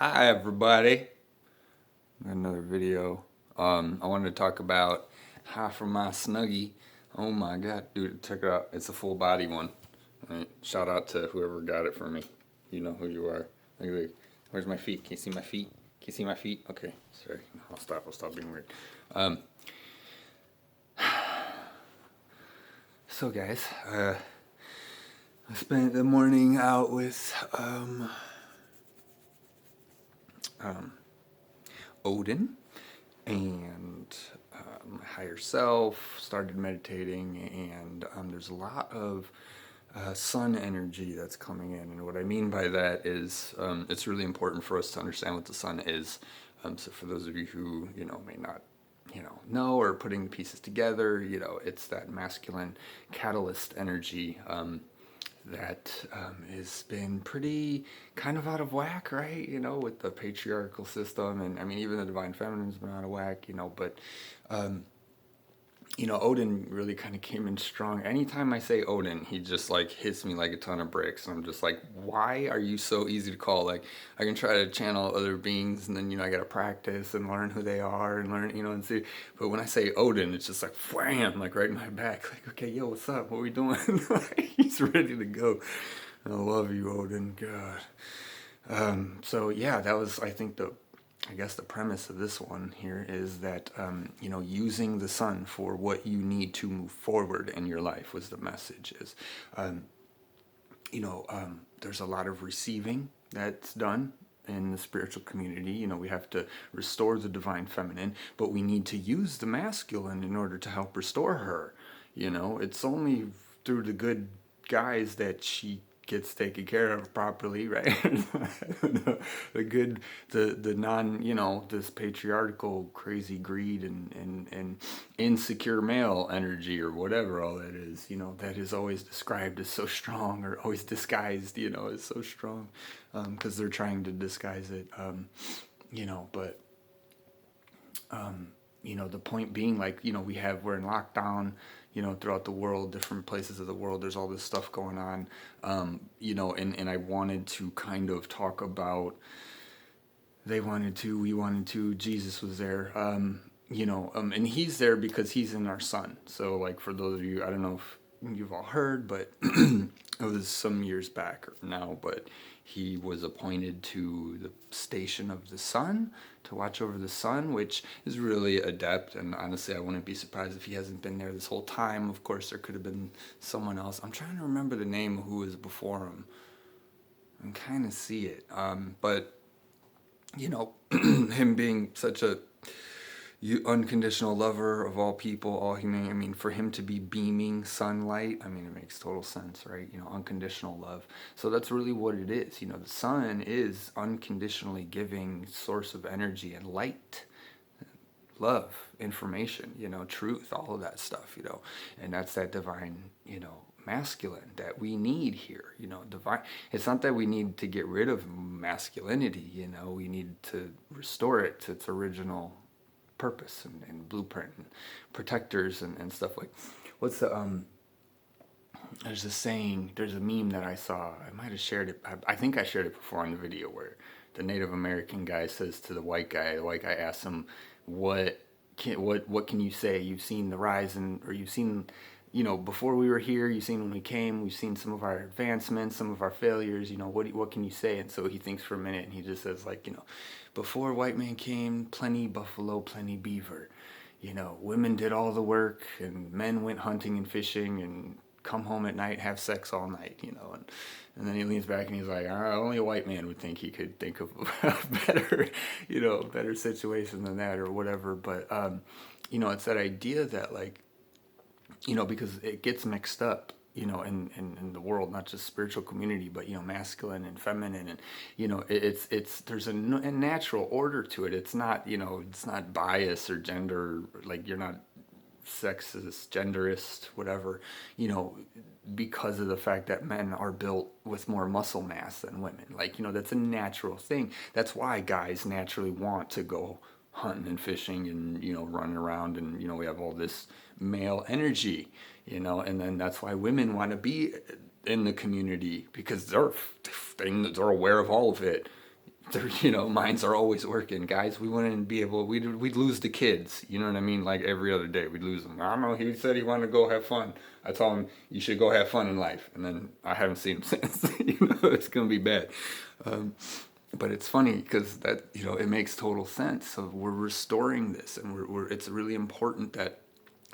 Hi everybody. Got another video. I wanted to talk about half of my snuggie. Oh my god, dude, check it out. It's a full body one. All right, shout out to whoever got it for me. You know who you are. Look. Where's my feet? Can you see my feet? Can you see my feet? Okay, sorry. I'll stop. I'll stop being weird. Um, so guys, I spent the morning out with Odin and higher self, started meditating, and there's a lot of sun energy that's coming in. And what I mean by that is it's really important for us to understand what the sun is. So for those of you who, may not know or putting the pieces together, it's that masculine catalyst energy that has been pretty kind of out of whack, right? With the patriarchal system, and I mean, even the divine feminine's been out of whack, but Odin really kind of came in strong. Anytime I say Odin, he just like hits me like a ton of bricks. And I'm just like, why are you so easy to call? Like, I can try to channel other beings, and then, I got to practice and learn who they are and learn, and see. But when I say Odin, it's just like, wham, like right in my back. Like, okay, yo, what's up? What are we doing? He's ready to go. I love you, Odin. God. So yeah, that was, I guess the premise of this one here is that using the sun for what you need to move forward in your life was the message. Is there's a lot of receiving that's done in the spiritual community. We have to restore the divine feminine, but we need to use the masculine in order to help restore her. It's only through the good guys that she gets taken care of properly, right? the good, the non, this patriarchal crazy greed and insecure male energy or whatever all that is, that is always described as so strong, or always disguised, as so strong, because they're trying to disguise it, but the point being, like, we're in lockdown, throughout the world, different places of the world, there's all this stuff going on, and I wanted to kind of talk about, we wanted to, Jesus was there, and he's there because he's in our sun. So, like, for those of you, I don't know if you've all heard, but it was some years back now, but he was appointed to the station of the sun to watch over the sun, which is really adept. And honestly, I wouldn't be surprised if he hasn't been there this whole time. Of course, there could have been someone else. I'm trying to remember the name of who was before him and kind of see it. But him being such a unconditional lover of all people, all humanity. I mean, for him to be beaming sunlight, I mean, it makes total sense, right? Unconditional love. So that's really what it is. The sun is unconditionally giving source of energy and light, love, information, truth, all of that stuff, and that's that divine, masculine that we need here, divine. It's not that we need to get rid of masculinity, we need to restore it to its original purpose and blueprint and protectors and stuff. Like, what's the there's a saying, there's a meme that I saw, I might have shared it, I think I shared it before in the video, where the Native American guy says to the white guy asks him, what can you say? You've seen the rise, or you've seen, before we were here, you've seen when we came, we've seen some of our advancements, some of our failures, what can you say? And so he thinks for a minute, and he just says, like, before white man came, plenty buffalo, plenty beaver. Women did all the work, and men went hunting and fishing and come home at night, have sex all night, and then he leans back and he's like, only a white man would think he could think of a better situation than that, or whatever. But, it's that idea that, like, because it gets mixed up, in the world, not just spiritual community, but, masculine and feminine, and, it's there's a natural order to it. It's not, it's not bias or gender, like, you're not sexist, genderist, whatever, because of the fact that men are built with more muscle mass than women. Like, that's a natural thing. That's why guys naturally want to go hunting and fishing and, running around, and, we have all this male energy, and then that's why women want to be in the community, because they're aware of all of it. minds are always working, guys. We wouldn't be able, we'd lose the kids, you know what I mean? Like every other day, we'd lose them. I don't know, he said he wanted to go have fun. I told him, you should go have fun in life. And then I haven't seen him since, it's going to be bad. But it's funny because that, it makes total sense. So we're restoring this, and it's really important that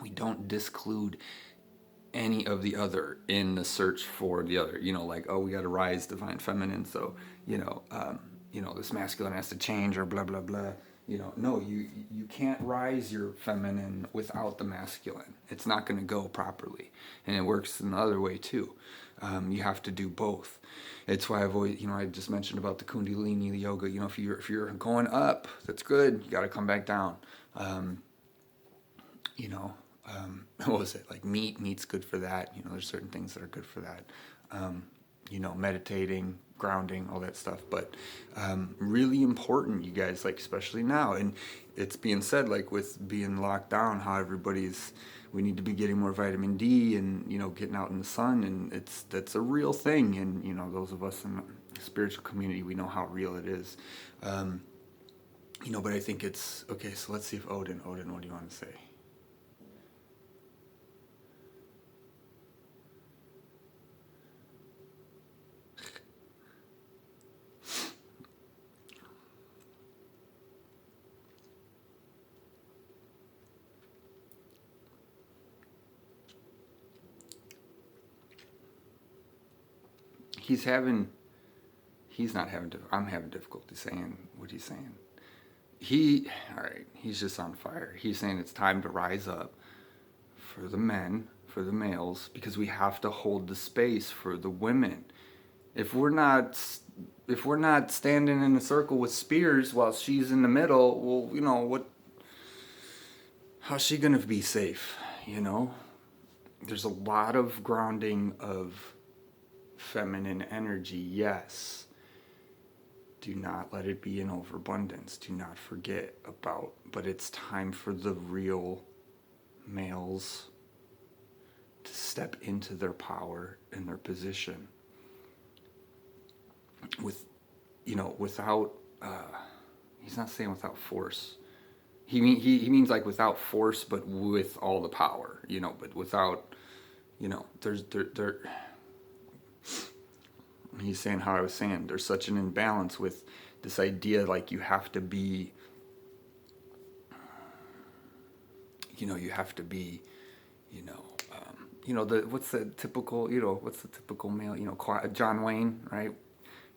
we don't disclude any of the other in the search for the other. Like, oh, we got to rise divine feminine, so this masculine has to change, or blah blah blah. No, you can't rise your feminine without the masculine. It's not going to go properly, and it works in the other way too. You have to do both. It's why I've always, I just mentioned about the Kundalini yoga. If you're going up, that's good. You got to come back down. What was it, like meat's good for that. There's certain things that are good for that. Meditating, grounding, all that stuff. But really important, you guys, like especially now, and it's being said, like with being locked down, how we need to be getting more vitamin D, and getting out in the sun, and that's a real thing. And those of us in the spiritual community, we know how real it is. But I think it's okay. So let's see if Odin, what do you want to say? I'm having difficulty saying what he's saying. He's just on fire. He's saying it's time to rise up for the men, for the males, because we have to hold the space for the women. If we're not standing in a circle with spears while she's in the middle, well, how's she gonna be safe? There's a lot of grounding of feminine energy, yes. Do not let it be in overabundance. Do not forget about, but it's time for the real males to step into their power and their position without, he's not saying without force. He means like without force, but with all the power, but without, he's saying how I was saying, there's such an imbalance with this idea, like you have to be, what's the typical male, John Wayne, right?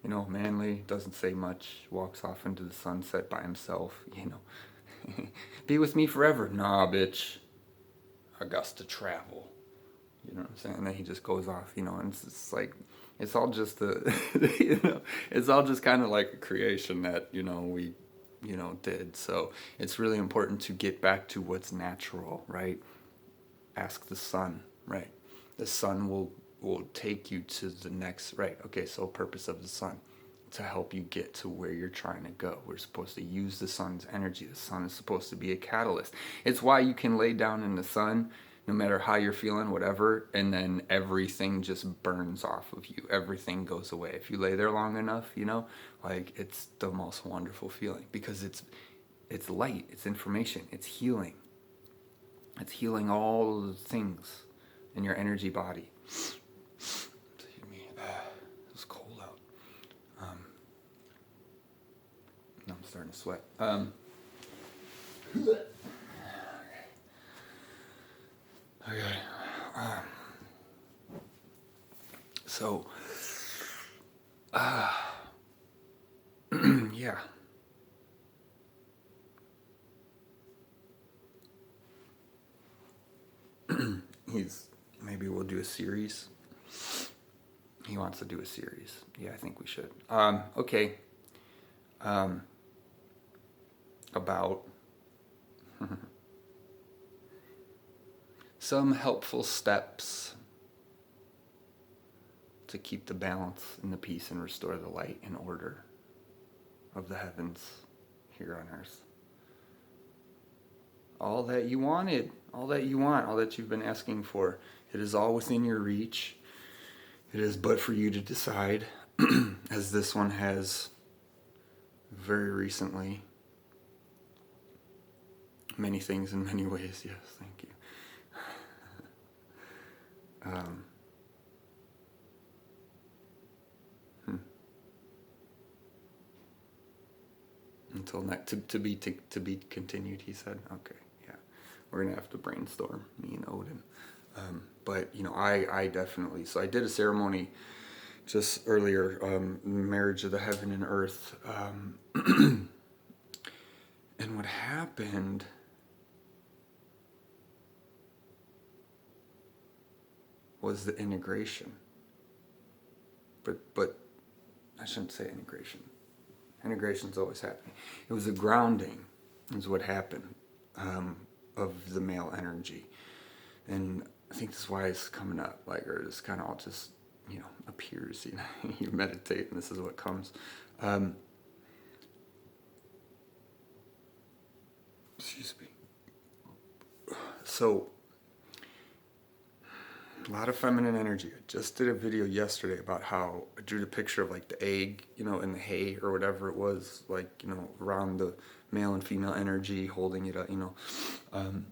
Manly, doesn't say much, walks off into the sunset by himself, be with me forever. Nah, bitch, I got to travel. You know what I'm saying? And then he just goes off, and it's like, it's all just it's all just kind of like a creation that, we, did. So it's really important to get back to what's natural, right? Ask the sun, right? The sun will take you to the next, right? Okay, so purpose of the sun, to help you get to where you're trying to go. We're supposed to use the sun's energy. The sun is supposed to be a catalyst. It's why you can lay down in the sun, no matter how you're feeling, whatever, and then everything just burns off of you. Everything goes away. If you lay there long enough, like it's the most wonderful feeling, because it's light, it's information, it's healing. It's healing all the things in your energy body. Excuse me. It's cold out. Now I'm starting to sweat. Okay. So, yeah. Maybe we'll do a series. He wants to do a series. Yeah, I think we should. Okay. About some helpful steps to keep the balance and the peace and restore the light and order of the heavens here on earth. All that you wanted, all that you want, all that you've been asking for, it is all within your reach. It is but for you to decide, as this one has very recently. Many things in many ways, yes, thank you. Until next, to be continued, he said. Okay, yeah. We're going to have to brainstorm, me and Odin. But, I definitely, so I did a ceremony just earlier, marriage of the heaven and earth. And what happened was the integration. But I shouldn't say integration. Integration's always happening. It was a grounding is what happened, of the male energy. And I think that's why it's coming up, or it's kind of all just, appears, you meditate and this is what comes. Excuse me. So, a lot of feminine energy. I just did a video yesterday about how I drew the picture of the egg, in the hay or whatever it was, around the male and female energy, holding it up, and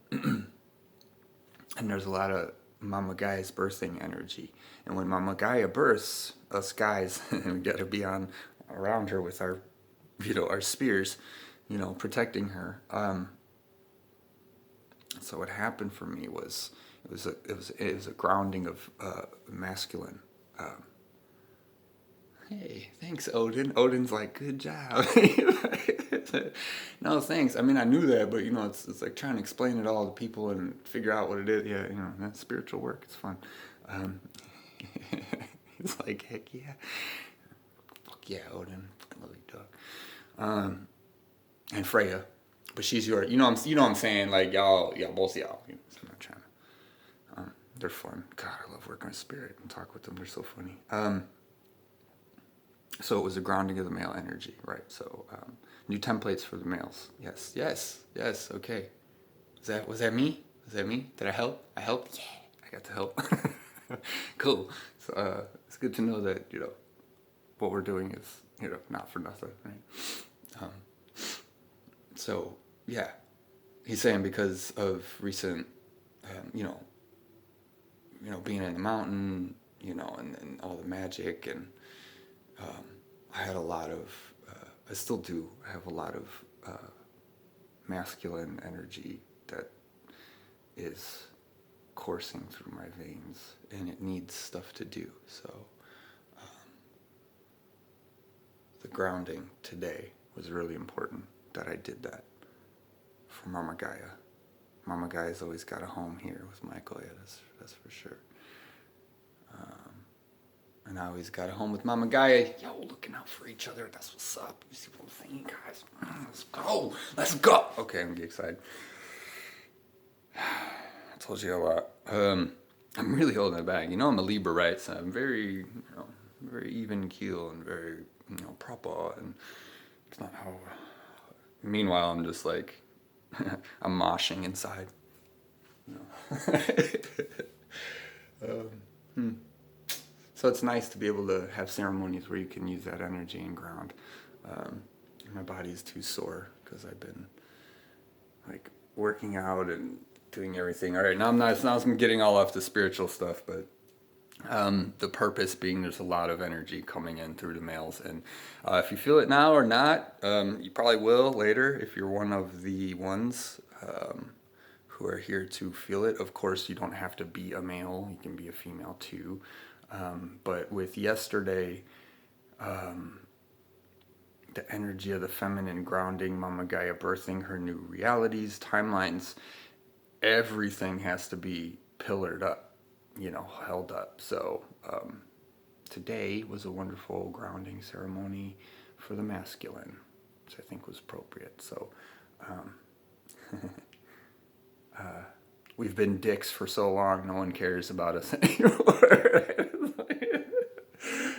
there's a lot of Mama Gaia's birthing energy. And when Mama Gaia births, us guys, we got to be around her with our, our spears, protecting her. So what happened for me was it was a grounding of masculine. Hey, thanks, Odin. Odin's like, good job. No, thanks. I mean, I knew that, but it's like trying to explain it all to people and figure out what it is. Yeah, that's spiritual work. It's fun. He's like, heck yeah, fuck yeah, Odin. I love you, dog. And Freya, but she's your. I'm saying, y'all, both of y'all. I'm not trying to. They're fun. God, I love working with spirit and talk with them. They're so funny. So it was a grounding of the male energy, right? So new templates for the males. Yes. Okay. Was that me? Did I help? I helped. Yeah, I got to help. Cool. So it's good to know that what we're doing is not for nothing, right? So yeah, he's saying because of recent, being in the mountain, and all the magic and. I had a lot of, I still do have a lot of masculine energy that is coursing through my veins, and it needs stuff to do. So the grounding today was really important that I did that for Mama Gaia. Mama Gaia's always got a home here with Michael, yeah, that's for sure. And I always got a home with Mama Gaia. Yo, looking out for each other. That's what's up. You see what I'm saying, guys? Let's go. Okay, I'm getting excited. I told you a lot. I'm really holding it back. I'm a Libra, right? So I'm very, very even keel and very, proper. And it's not how. Meanwhile, I'm just like, I'm moshing inside. So it's nice to be able to have ceremonies where you can use that energy and ground. My body's too sore because I've been working out and doing everything. All right, now I'm getting all off the spiritual stuff, but the purpose being there's a lot of energy coming in through the males, and if you feel it now or not, you probably will later if you're one of the ones who are here to feel it. Of course, you don't have to be a male; you can be a female too. But with yesterday, the energy of the feminine grounding, Mama Gaia birthing her new realities, timelines, everything has to be pillared up, held up. So today was a wonderful grounding ceremony for the masculine, which I think was appropriate. So we've been dicks for so long, no one cares about us anymore.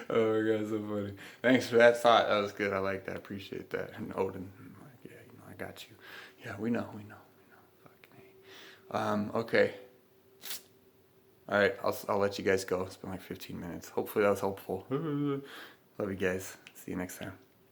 Oh my God, so funny. Thanks for that thought. That was good. I like that. Appreciate that. And Odin, yeah, I got you. Yeah, we know. Fucking hey. Okay. All right, I'll let you guys go. It's been 15 minutes. Hopefully that was helpful. Love you guys. See you next time.